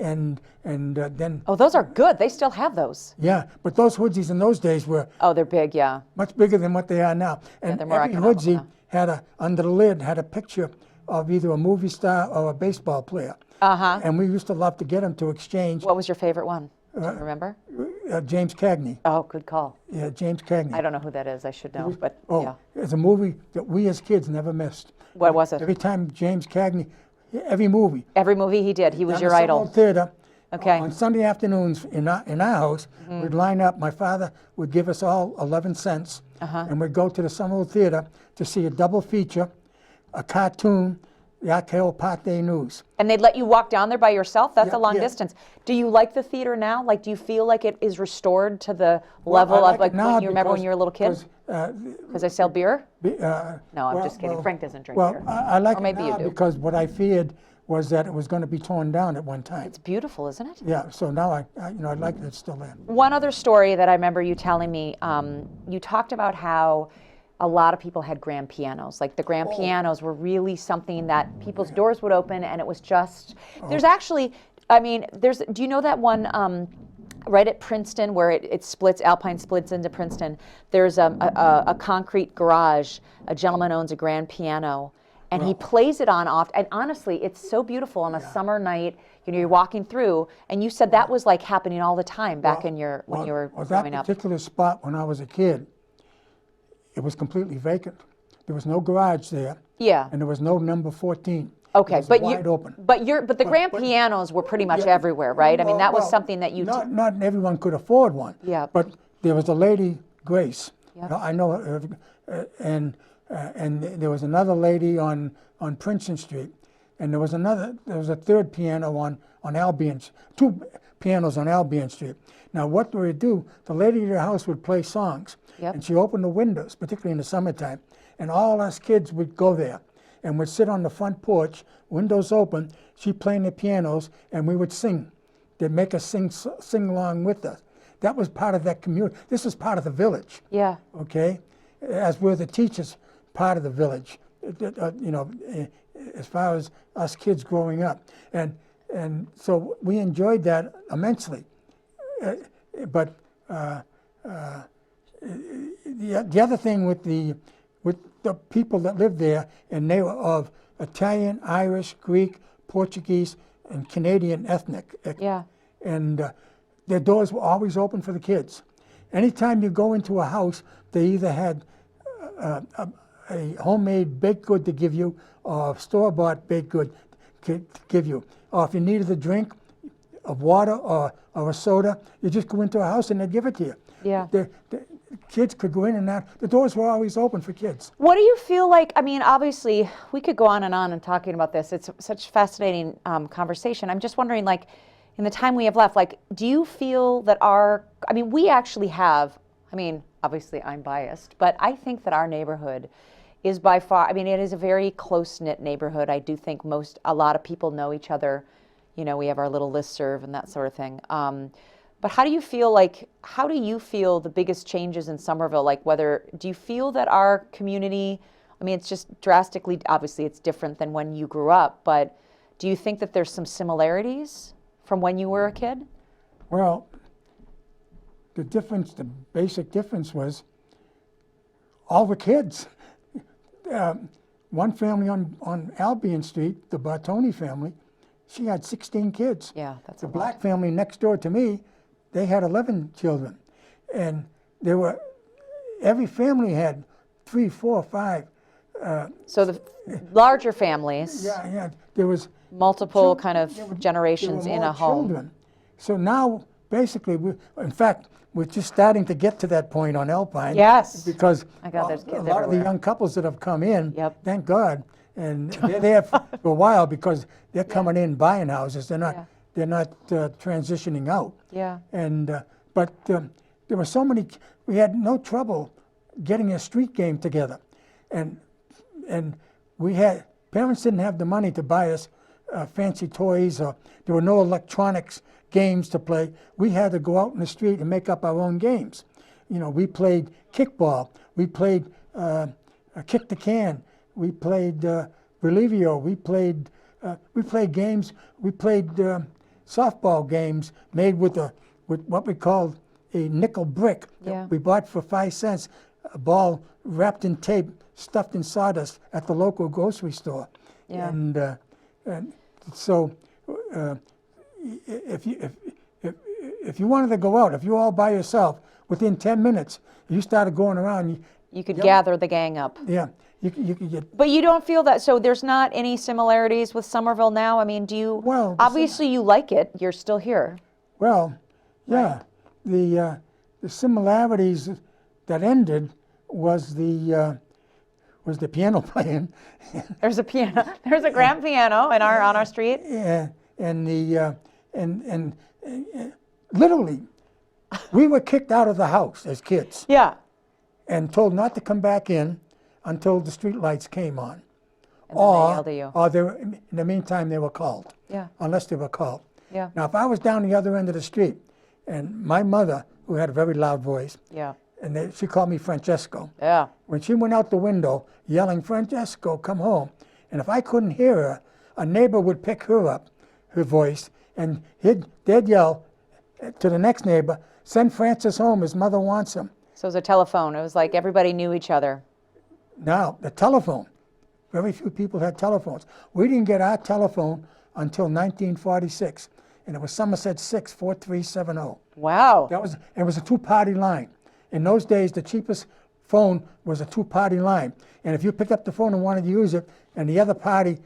And then, Oh, those are good. They still have those. yeah, but those hoodsies in those days were Oh, they're big, yeah. much bigger than what they are now. And they're more every economical hoodsie now. had under the lid had a picture of either a movie star or a baseball player. Uh-huh. And we used to love to get them to exchange. What was your favorite one? Do you remember? James Cagney. Oh, good call. Yeah, James Cagney. I don't know who that is. I should know, but Oh, yeah. it's a movie that we as kids never missed. What was it? Every time James Cagney, every movie. Every movie he did, he was Down your the idol. Summerall Theater. Okay. On Sunday afternoons in our house, we'd line up. My father would give us all 11 cents, and we'd go to the Summerall Theater to see a double feature, a cartoon, the Archaeo Parte News. And they'd let you walk down there by yourself? That's Yeah, a long yeah. distance. Do you like the theater now? Like, do you feel like it is restored to the level I of like it now when you remember when you were a little kid? because, Because they sell beer? No, I'm well, just kidding. well, Frank doesn't drink well, beer. I like Or it maybe you now do. because what I feared was that it was going to be torn down at one time. It's beautiful, isn't it? Yeah, so now I like that it's still there. One other story that I remember you telling me, you talked about how a lot of people had grand pianos. Like the grand pianos were really something that people's doors would open, and it was just. There's actually, I mean, do you know that one right at Princeton where it splits, Alpine splits into Princeton? There's a concrete garage. A gentleman owns a grand piano, and he plays it on off. And honestly, it's so beautiful on a summer night. You know, you're walking through, and you said that was like happening all the time back when you were growing that up. particular spot when I was a kid, it was completely vacant. There was no garage there, Yeah. and there was no number 14. Okay, it was but wide open. but the grand pianos were pretty much everywhere, right? I mean, that was something that you. Not everyone could afford one. Yeah. But there was a lady, Grace. Yep. I know her, and there was another lady on Princeton Street, and there was a third piano on Albion, 2 pianos on Albion Street. Now, what would we do? The lady at her house would play songs, Yep. and she opened the windows, particularly in the summertime, and all us kids would go there, and would sit on the front porch, windows open, she playing the pianos, and we would sing. They'd make us sing along with us. That was part of that community. This was part of the village. Yeah. Okay, as were the teachers, part of the village. As far as us kids growing up, and so we enjoyed that immensely. But the other thing with the people that lived there, and they were of Italian, Irish, Greek, Portuguese, and Canadian ethnic. Yeah. And their doors were always open for the kids. Anytime you go into a house, they either had a homemade baked good to give you, or store-bought baked good to give you. Or if you needed a drink of water or a soda, you just go into a house and they'd give it to you. Yeah. The kids could go in and out. The doors were always open for kids. What do you feel like? I mean, obviously, we could go on and talking about this. It's such a fascinating conversation. I'm just wondering, like, in the time we have left, like, do you feel that we actually have, obviously I'm biased, but I think that our neighborhood is by far, it is a very close-knit neighborhood. I do think a lot of people know each other. You know, we have our little listserv and that sort of thing. But how do you feel the biggest changes in Somerville? Like, do you feel that our community, it's just drastically, obviously it's different than when you grew up, but do you think that there's some similarities from when you were a kid? Well, the basic difference was all the kids. One family on Albion Street, the Bartoni family, she had 16 kids. Yeah, that's The a lot. black family next door to me, they had 11 children. And every family had 3, 4, 5. So the larger families, Yeah, there was multiple chil- kind of there were- generations there were in more a home. children. So now, basically, in fact, we're just starting to get to that point on Alpine. Yes. Because My God, there's kids a lot of the everywhere. young couples that have come in, Yep. thank God, and they're there for a while because they're coming in buying houses. They're not transitioning out. Yeah. And but there were so many. We had no trouble getting a street game together, and parents didn't have the money to buy us fancy toys, or there were no electronics games to play. We had to go out in the street and make up our own games. we played kickball. We played kick the can. We played Relivio. We played games. We played softball games made with what we called a nickel brick Yeah. that we bought for 5 cents, a ball wrapped in tape, stuffed in sawdust at the local grocery store. Yeah. And so if you wanted to go out, if you were all by yourself, within 10 minutes, you started going around. You could Yep. gather the gang up. Yeah, you could get. But you don't feel that, so there's not any similarities with Somerville now? I mean, do you, Well, obviously you like it, you're still here. Well, yeah, the similarities that ended was the piano playing, There's a piano, there's a grand piano on our street. and literally, we were kicked out of the house as kids Yeah. and told not to come back in until the street lights came on. And then they yelled at you. Or they were, in the meantime, they were called. Yeah. Unless they were called. Yeah. Now, if I was down the other end of the street, and my mother, who had a very loud voice, Yeah. and she called me Francesco. Yeah. When she went out the window yelling, "Francesco, come home," and if I couldn't hear her, a neighbor would pick her up, her voice, and they'd yell to the next neighbor, "Send Francis home, his mother wants him." So it was a telephone. It was like everybody knew each other. Now, the telephone, very few people had telephones. We didn't get our telephone until 1946, and it was Somerset 64370. Wow. It was a two-party line. In those days, the cheapest phone was a two-party line. And if you picked up the phone and wanted to use it, and the other party,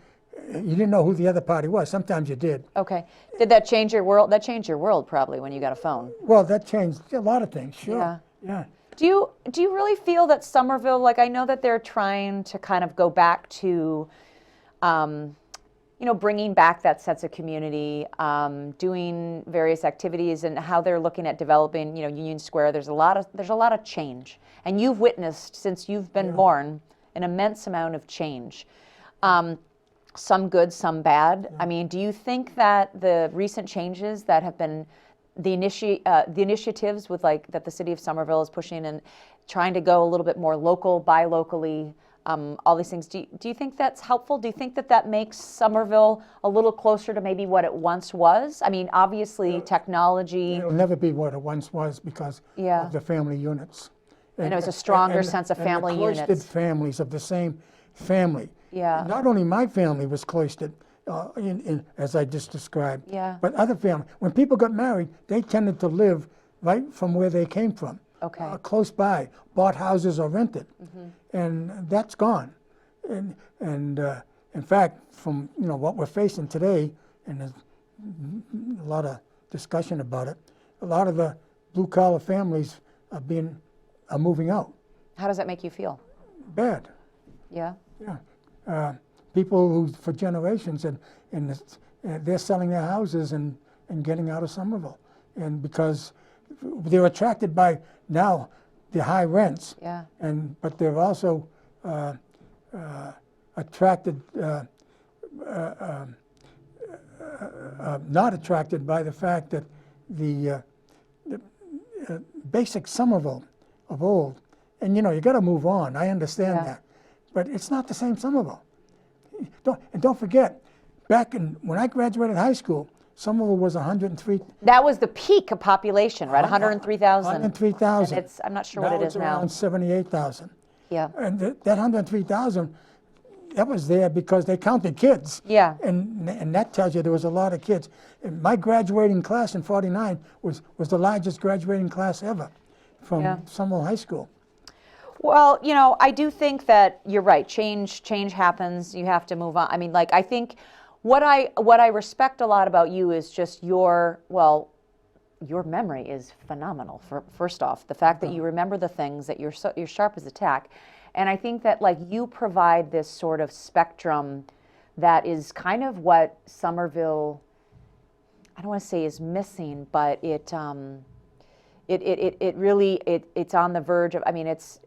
you didn't know who the other party was. Sometimes you did. Okay. Did that change your world? That changed your world probably when you got a phone. Well, that changed a lot of things, sure. Yeah. Yeah. Do you really feel that Somerville, like I know that they're trying to kind of go back to, bringing back that sense of community, doing various activities, and how they're looking at developing, Union Square. There's a lot of change, and you've witnessed since you've been born an immense amount of change. Some good, some bad. I mean, do you think that the recent changes that have been the initiatives with that the city of Somerville is pushing and trying to go a little bit more local, buy locally, all these things, do you think that's helpful? Do you think that makes Somerville a little closer to maybe what it once was? I mean, obviously technology. It'll never be what it once was because of the family units. And it was a stronger sense of family units. And the cloistered families of the same family. Yeah. Not only my family was cloistered, as I just described, but other families. When people got married, they tended to live right from where they came from, close by, bought houses or rented, and that's gone. And in fact, from what we're facing today, and there's a lot of discussion about it, a lot of the blue-collar families are moving out. How does that make you feel? Bad. Yeah. Yeah. People who, for generations, and they're selling their houses and getting out of Somerville, and because they're attracted by now the high rents. Yeah. But they're also attracted, not attracted by the fact that the basic Somerville of old, and you got to move on. I understand that, but it's not the same Somerville. Don't forget, when I graduated high school, Somerville was 103. That was the peak of population, right? 103,000. 103,000. And I'm not sure what it is now. Around 78,000. Yeah. And that 103,000, that was there because they counted kids. Yeah. And that tells you there was a lot of kids. And my graduating class in '49 was the largest graduating class ever from Somerville High School. Well, I do think that you're right. Change happens. You have to move on. I mean, I think what I respect a lot about you is just your memory is phenomenal. First off, the fact that you remember the things, that you're sharp as a tack, and I think that you provide this sort of spectrum that is kind of what Somerville, I don't want to say is missing, but it really it's on the verge of, I mean, it's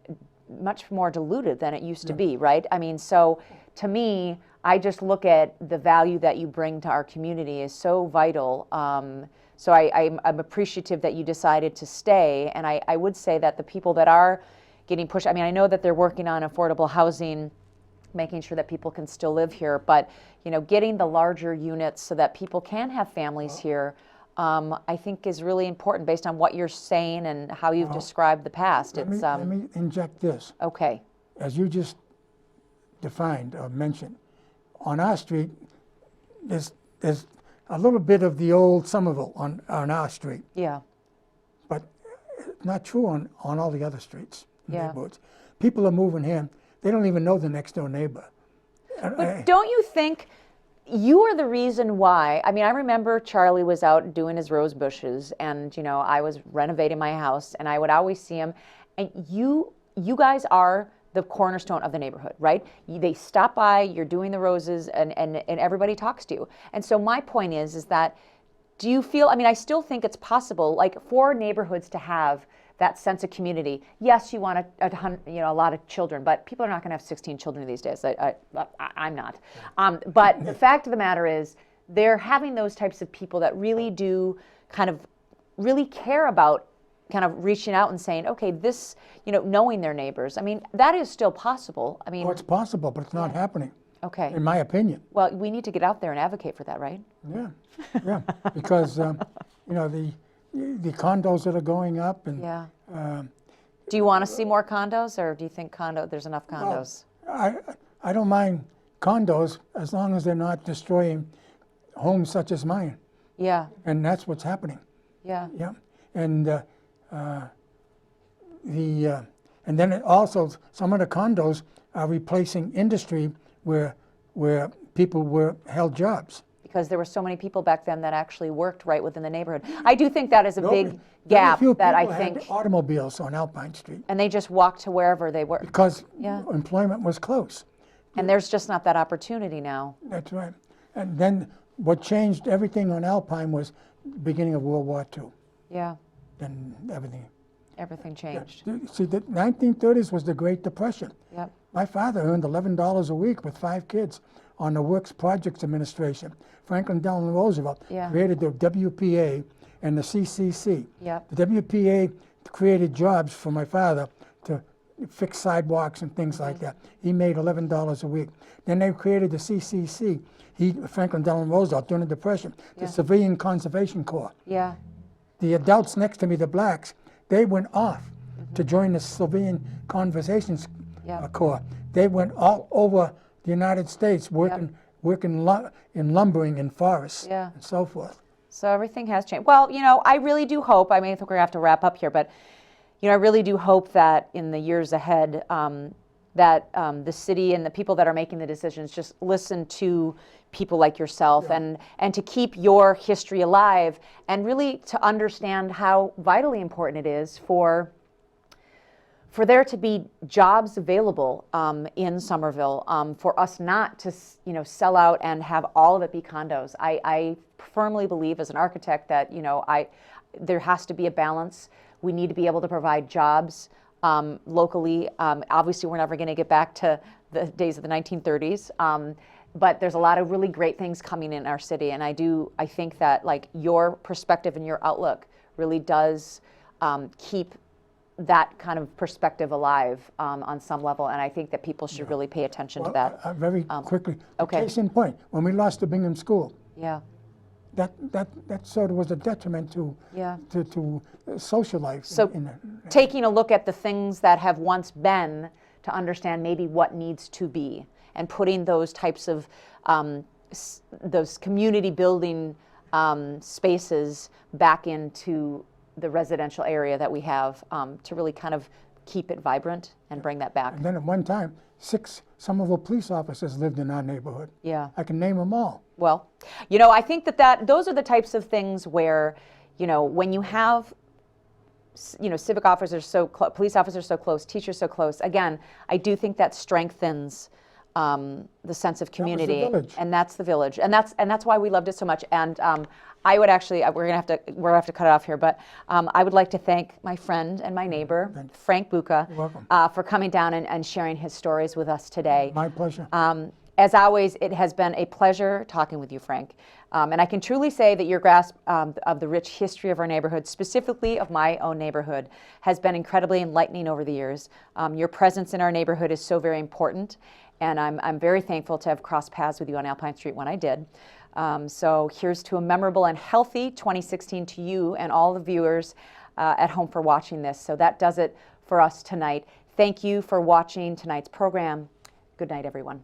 much more diluted than it used to be, right? I mean, so to me, I just look at the value that you bring to our community is so vital. So I'm appreciative that you decided to stay, and I would say that the people that are getting pushed, I mean, I know that they're working on affordable housing, making sure that people can still live here, but getting the larger units so that people can have families here, I think is really important based on what you're saying and how you've described the past. Let me inject this. Okay. As you just defined or mentioned, on our street, there's a little bit of the old Somerville on our street, Yeah. but not true on all the other streets, Yeah. neighborhoods. People are moving here. They don't even know the next door neighbor. But don't you think you are the reason why? I mean, I remember Charlie was out doing his rose bushes, and I was renovating my house, and I would always see him. And you guys are the cornerstone of the neighborhood, right? They stop by, you're doing the roses, and everybody talks to you. And so my point is that, do you feel? I mean, I still think it's possible, like, for neighborhoods to have that sense of community. Yes, you want a lot of children, but people are not going to have 16 children these days. I'm not. But the fact of the matter is, they're having those types of people that really do kind of really care about kind of reaching out and saying, okay, this, knowing their neighbors. I mean, that is still possible. I mean, it's possible, but it's not happening. Okay. In my opinion. Well, we need to get out there and advocate for that, right? Yeah, because the condos that are going up, and Yeah. Do you want to see more condos, or do you think there's enough condos? I don't mind condos as long as they're not destroying homes such as mine, Yeah. and that's what's happening. Yeah. Yeah, and and then also some of the condos are replacing industry where people were held jobs. Because there were so many people back then that actually worked right within the neighborhood. I do think that is a big Very gap few that I people had think, automobiles on Alpine Street and they just walked to wherever they were. because Yeah. employment was close. And there's just not that opportunity now. That's right. And then what changed everything on Alpine was the beginning of World War II. Yeah. Then Everything changed. See, the 1930s was the Great Depression. Yep. My father earned $11 a week with 5 kids on the Works Projects Administration. Franklin Delano Roosevelt Yeah. created the WPA and the CCC. Yep. The WPA created jobs for my father to fix sidewalks and things like that. He made $11 a week. Then they created the CCC. Franklin Delano Roosevelt, during the Depression, the Civilian Conservation Corps. Yeah. The adults next to me, the blacks, they went off to join the Civilian Conservation Corps. They went all over the United States working in lumbering and forests and so forth. So everything has changed. Well, I really do hope, I mean, I think we're going to have to wrap up here, but, I really do hope that in the years ahead, that the city and the people that are making the decisions just listen to people like yourself and to keep your history alive, and really to understand how vitally important it is for there to be jobs available in Somerville, for us not to sell out and have all of it be condos. I firmly believe as an architect that there has to be a balance. We need to be able to provide jobs locally. Obviously, we're never going to get back to the days of the 1930s, but there's a lot of really great things coming in our city, and I think that your perspective and your outlook really does keep that kind of perspective alive on some level, and I think that people should really pay attention to that. Very quickly, okay. Case in point, when we lost the Bingham School, Yeah. that sort of was a detriment to social life. So taking a look at the things that have once been to understand maybe what needs to be, and putting those types of those community building spaces back into the residential area that we have, to really kind of keep it vibrant and bring that back. And then at one time, 6 Somerville police officers lived in our neighborhood. Yeah. I can name them all. Well, I think that those are the types of things where, when you have, civic officers police officers so close, teachers so close, again, I do think that strengthens the sense of community. That was the village. And that's the village. And that's why we loved it so much. And I would actually, we're gonna have to cut it off here, but I would like to thank my friend and my neighbor, Frank Bucca, You're welcome. for coming down and sharing his stories with us today. My pleasure. As always, it has been a pleasure talking with you, Frank. And I can truly say that your grasp of the rich history of our neighborhood, specifically of my own neighborhood, has been incredibly enlightening over the years. Your presence in our neighborhood is so very important, and I'm very thankful to have crossed paths with you on Alpine Street when I did. So here's to a memorable and healthy 2016 to you and all the viewers at home for watching this. So that does it for us tonight. Thank you for watching tonight's program. Good night, everyone.